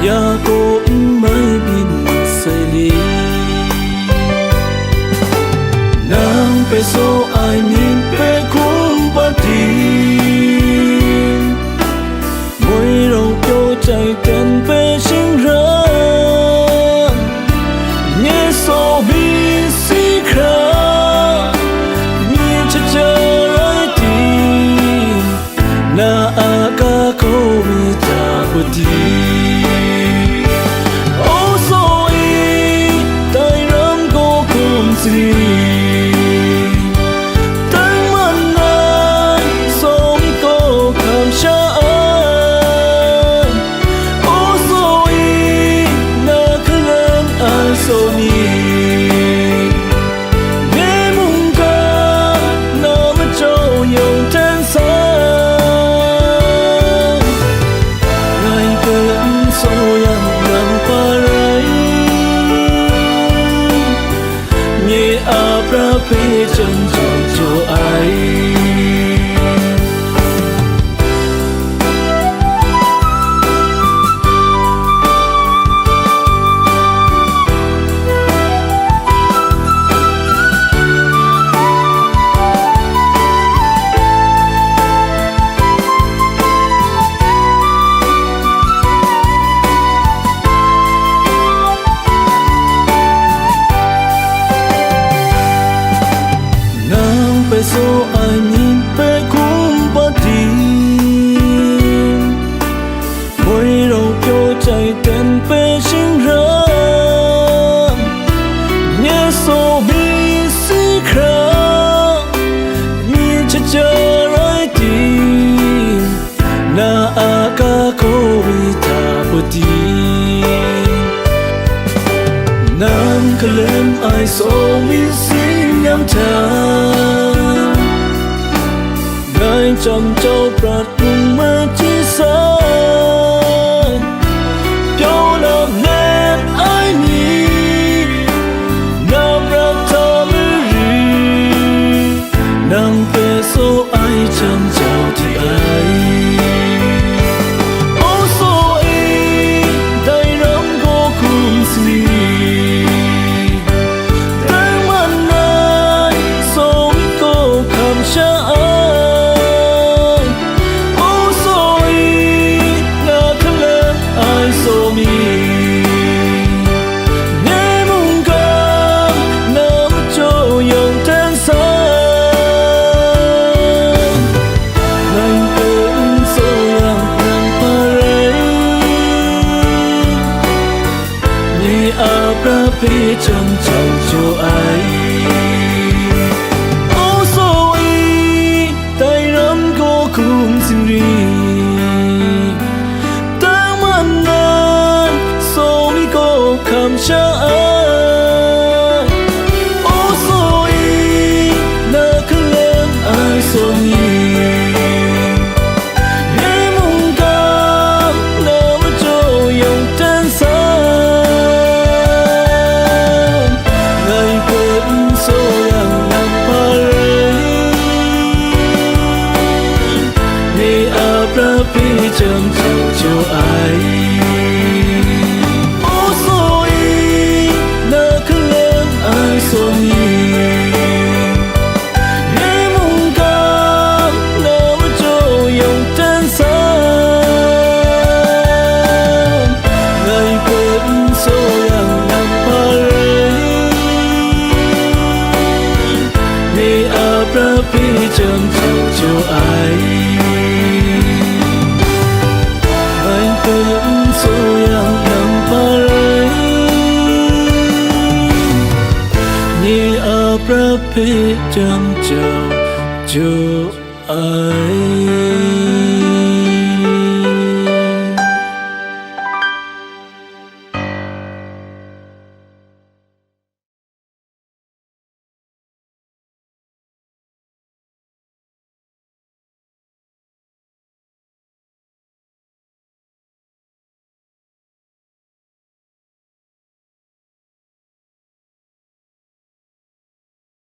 ya ko mai bin sai li nang pe so ai min pe kum pa ti mỗi rau cho chạy tên pe sinh ra nhé so bi si kha mi cha cha rai ti na aka ko mi ta bu ti phê chân cho ai so ai nhìn pe cũng bắt đi mỗi đầu cho chạy tên pe sinh ra nhé so bi si kha mi cha cha rai ti na aka ko mi ta bu ti nam kalem ai so mi sin nham cha trong châu bạc cùng mơ chi xa cho làm nên ai nhỉ nam ra cho mơ nam về số ai trong châu thì ai ô số ấy đầy rắm cô cùng gì đang mặn ai sống cô cầm cha phê chân cho ai ô số ấy tay rắm cô cùng xin ri tăng man nan số mi cô kham cha ô số ấy na khăn lên ai số mi phê chân cho ai ô số ấy na khăn lên ai số mi nghe mong ca na mà cho dòng tên xa ngày quên số yang nằm pa rei nghe abra phê chân cho ai so yang nằm pa rei ni abra phê chân cho ai